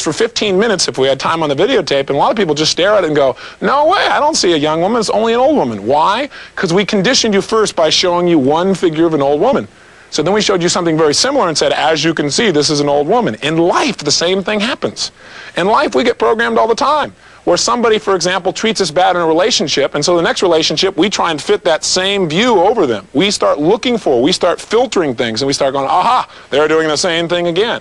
for 15 minutes if we had time on the videotape, and a lot of people just stare at it and go, no way, I don't see a young woman, it's only an old woman. Why? Because we conditioned you first by showing you one figure of an old woman. So then we showed you something very similar and said, as you can see, this is an old woman. In life, the same thing happens. In life, we get programmed all the time, where somebody, for example, treats us bad in a relationship, and so the next relationship, we try and fit that same view over them. We start looking for, we start filtering things, and we start going, aha, they're doing the same thing again.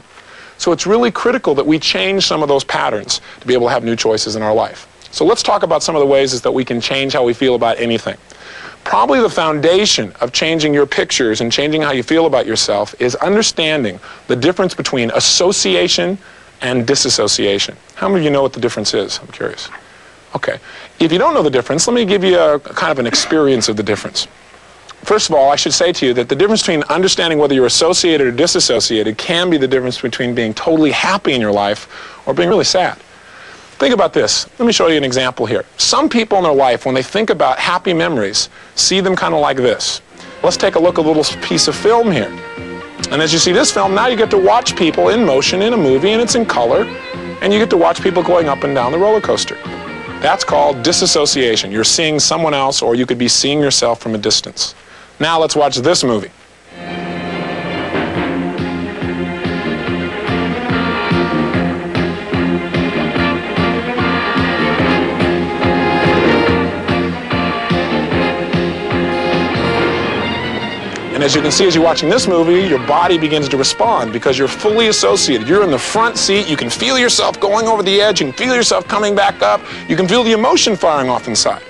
So it's really critical that we change some of those patterns to be able to have new choices in our life. So let's talk about some of the ways that we can change how we feel about anything. Probably the foundation of changing your pictures and changing how you feel about yourself is understanding the difference between association and disassociation. How many of you know what the difference is? I'm curious. Okay. If you don't know the difference, let me give you a kind of an experience of the difference. First of all, I should say to you that the difference between understanding whether you're associated or disassociated can be the difference between being totally happy in your life or being really sad. Think about this. Let me show you an example here. Some people in their life, when they think about happy memories, see them kind of like this. Let's take a look at a little piece of film here. And as you see this film, now you get to watch people in motion in a movie, and it's in color, and you get to watch people going up and down the roller coaster. That's called disassociation. You're seeing someone else, or you could be seeing yourself from a distance. Now let's watch this movie. And as you can see, as you're watching this movie, your body begins to respond because you're fully associated. You're in the front seat. You can feel yourself going over the edge. You can feel yourself coming back up. You can feel the emotion firing off inside.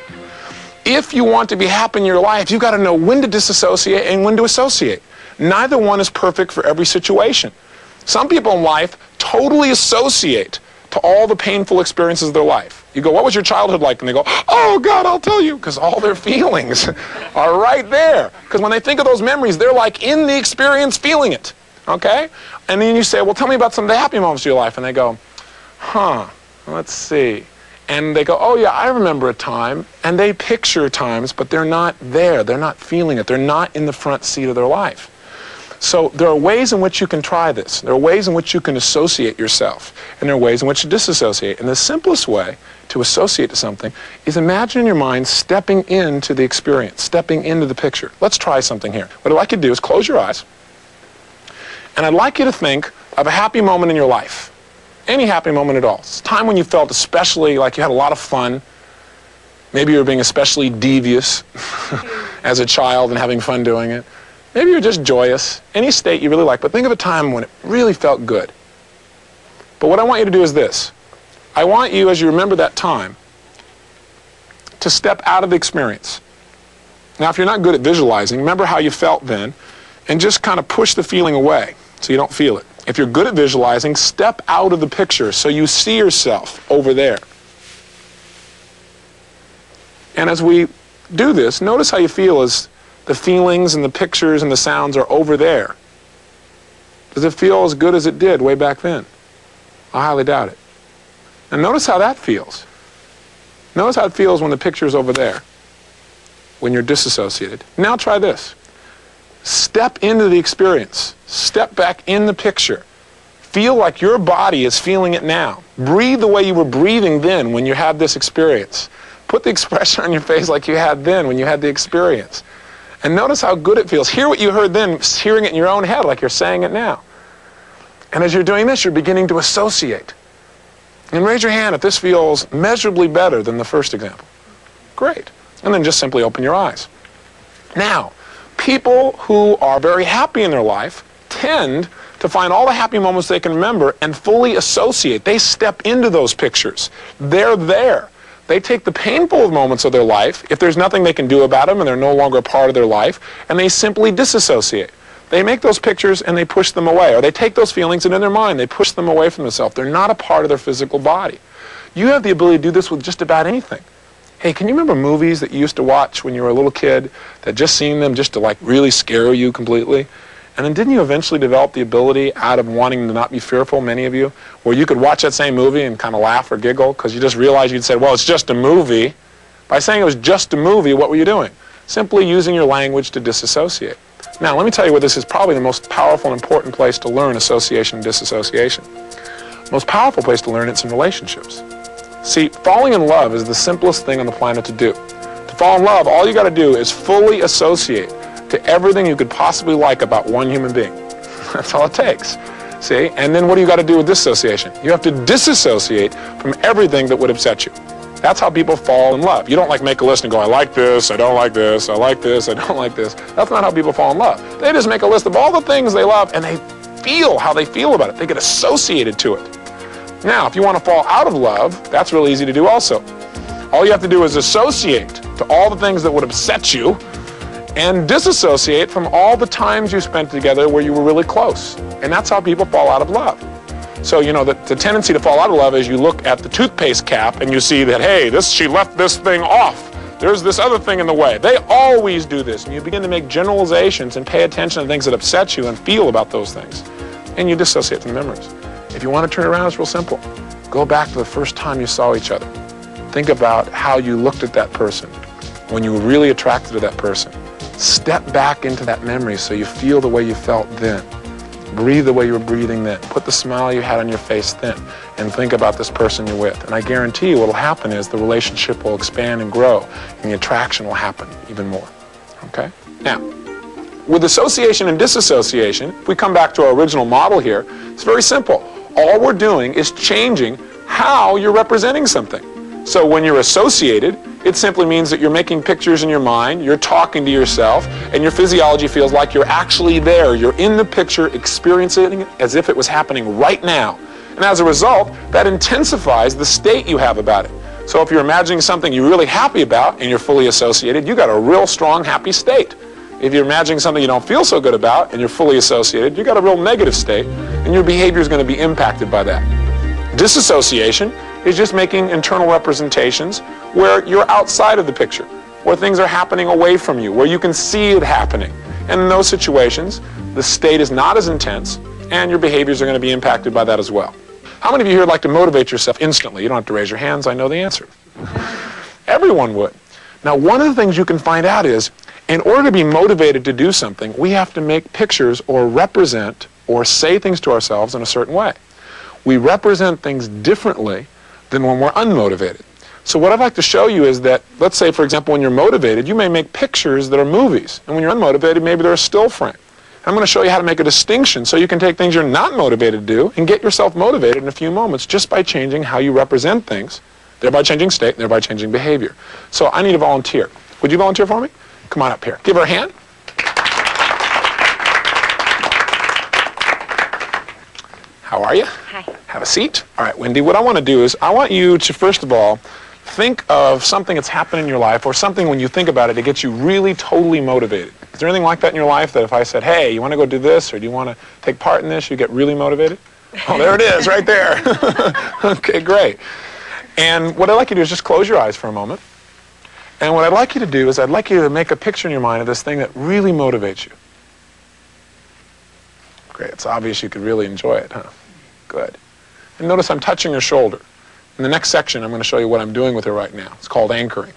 If you want to be happy in your life, you've got to know when to disassociate and when to associate. Neither one is perfect for every situation. Some people in life totally associate to all the painful experiences of their life. You go, what was your childhood like? And they go, oh, God, I'll tell you, because all their feelings are right there. Because when they think of those memories, they're like in the experience feeling it, okay? And then you say, well, tell me about some of the happy moments of your life. And they go, let's see. And they go, oh, yeah, I remember a time. And they picture times, but they're not there. They're not feeling it. They're not in the front seat of their life. So there are ways in which you can try this. There are ways in which you can associate yourself. And there are ways in which you disassociate. And the simplest way to associate to something is imagine in your mind stepping into the experience, stepping into the picture. Let's try something here. What I'd like you to do is close your eyes. And I'd like you to think of a happy moment in your life. Any happy moment at all. It's a time when you felt especially like you had a lot of fun. Maybe you were being especially devious as a child and having fun doing it. Maybe you're just joyous. Any state you really like. But think of a time when it really felt good. But what I want you to do is this. I want you, as you remember that time, to step out of the experience. Now, if you're not good at visualizing, remember how you felt then, and just kind of push the feeling away so you don't feel it. If you're good at visualizing, step out of the picture so you see yourself over there. And as we do this, notice how you feel as the feelings and the pictures and the sounds are over there. Does it feel as good as it did way back then? I highly doubt it. And notice how that feels. Notice how it feels when the picture's over there, when you're disassociated. Now try this. Step into the experience. Step back in the picture. Feel like your body is feeling it now. Breathe the way you were breathing then when you had this experience. Put the expression on your face like you had then when you had the experience. And notice how good it feels. Hear what you heard then, hearing it in your own head like you're saying it now. And as you're doing this, you're beginning to associate. And raise your hand if this feels measurably better than the first example. Great. And then just simply open your eyes. Now, people who are very happy in their life tend to find all the happy moments they can remember and fully associate. They step into those pictures. They're there. They take the painful moments of their life, if there's nothing they can do about them and they're no longer a part of their life, and they simply disassociate. They make those pictures and they push them away. Or they take those feelings and in their mind they push them away from themselves. They're not a part of their physical body. You have the ability to do this with just about anything. Hey, can you remember movies that you used to watch when you were a little kid that just seeing them just to like really scare you completely? And then didn't you eventually develop the ability, out of wanting to not be fearful, many of you, where you could watch that same movie and kind of laugh or giggle because you just realized you'd said, well, it's just a movie. By saying it was just a movie, what were you doing? Simply using your language to disassociate. Now, let me tell you where this is probably the most powerful and important place to learn association and disassociation. Most powerful place to learn it's in relationships. See, falling in love is the simplest thing on the planet to do. To fall in love, all you got to do is fully associate to everything you could possibly like about one human being. That's all it takes. See? And then what do you got to do with dissociation? You have to disassociate from everything that would upset you. That's how people fall in love. You don't like make a list and go, I like this, I don't like this, I like this, I don't like this. That's not how people fall in love. They just make a list of all the things they love and they feel how they feel about it. They get associated to it. Now, if you want to fall out of love, that's real easy to do also. All you have to do is associate to all the things that would upset you and disassociate from all the times you spent together where you were really close. And that's how people fall out of love. So, you know, the tendency to fall out of love is you look at the toothpaste cap and you see that, hey, she left this thing off. There's this other thing in the way. They always do this. And you begin to make generalizations and pay attention to things that upset you and feel about those things. And you dissociate from the memories. If you want to turn it around, it's real simple. Go back to the first time you saw each other. Think about how you looked at that person when you were really attracted to that person. Step back into that memory so you feel the way you felt then. Breathe the way you were breathing then. Put the smile you had on your face then. And think about this person you're with. And I guarantee you what will happen is the relationship will expand and grow, and the attraction will happen even more. Okay? Now, with association and disassociation, if we come back to our original model here, it's very simple. All we're doing is changing how you're representing something. So when you're associated, it simply means that you're making pictures in your mind, you're talking to yourself, and your physiology feels like you're actually there. You're in the picture, experiencing it as if it was happening right now. And as a result, that intensifies the state you have about it. So if you're imagining something you're really happy about and you're fully associated, you got a real strong, happy state. If you're imagining something you don't feel so good about and you're fully associated, you got a real negative state, and your behavior is going to be impacted by that. Disassociation is just making internal representations where you're outside of the picture, where things are happening away from you, where you can see it happening. And in those situations, the state is not as intense, and your behaviors are going to be impacted by that as well. How many of you here like to motivate yourself instantly? You don't have to raise your hands. I know the answer. Everyone would. Now, one of the things you can find out is, in order to be motivated to do something, we have to make pictures or represent or say things to ourselves in a certain way. We represent things differently than when we're unmotivated. So what I'd like to show you is that, let's say, for example, when you're motivated, you may make pictures that are movies. And when you're unmotivated, maybe they're a still frame. I'm going to show you how to make a distinction so you can take things you're not motivated to do and get yourself motivated in a few moments just by changing how you represent things, thereby changing state, and thereby changing behavior. So I need a volunteer. Would you volunteer for me? Come on up here. Give her a hand. How are you? Hi. Have a seat. All right, Wendy, what I want to do is I want you to, first of all, think of something that's happened in your life or something when you think about it, it gets you really totally motivated. Is there anything like that in your life that if I said, hey, you want to go do this or do you want to take part in this, you get really motivated? Oh, there it is, right there. Okay, great. And what I'd like you to do is just close your eyes for a moment. And what I'd like you to do is I'd like you to make a picture in your mind of this thing that really motivates you. Great. It's obvious you could really enjoy it, huh? Good. And notice I'm touching her shoulder. In the next section, I'm going to show you what I'm doing with her right now. It's called anchoring.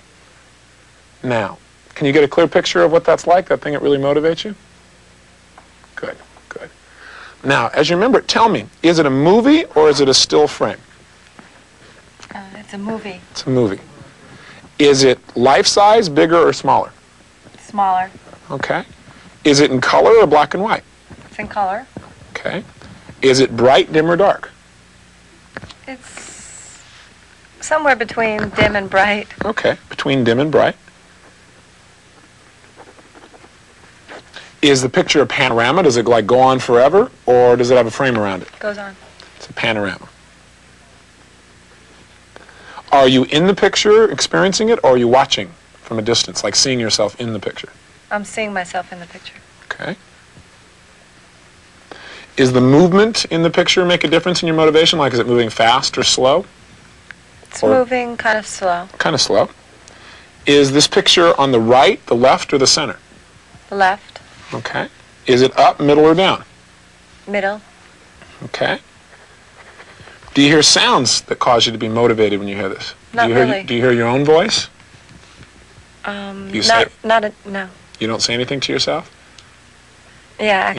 Now, can you get a clear picture of what that's like, that thing that really motivates you? Good, good. Now, as you remember, tell me, is it a movie or is it a still frame? It's a movie. It's a movie. Is it life-size, bigger, or smaller? Smaller. Okay. Is it in color or black and white? It's in color. Okay. Is it bright, dim, or dark? It's somewhere between dim and bright. Okay, between dim and bright. Is the picture a panorama? Does it like go on forever, or does it have a frame around it? Goes on. It's a panorama. Are you in the picture, experiencing it, or are you watching from a distance, like seeing yourself in the picture? I'm seeing myself in the picture. Okay. Is the movement in the picture make a difference in your motivation? Like, is it moving fast or slow? It's moving kind of slow. Kind of slow. Is this picture on the right, the left, or the center? The left. Okay. Is it up, middle, or down? Middle. Okay. Do you hear sounds that cause you to be motivated when you hear this? Not really. Do you hear your own voice? No. You don't say anything to yourself? Yeah.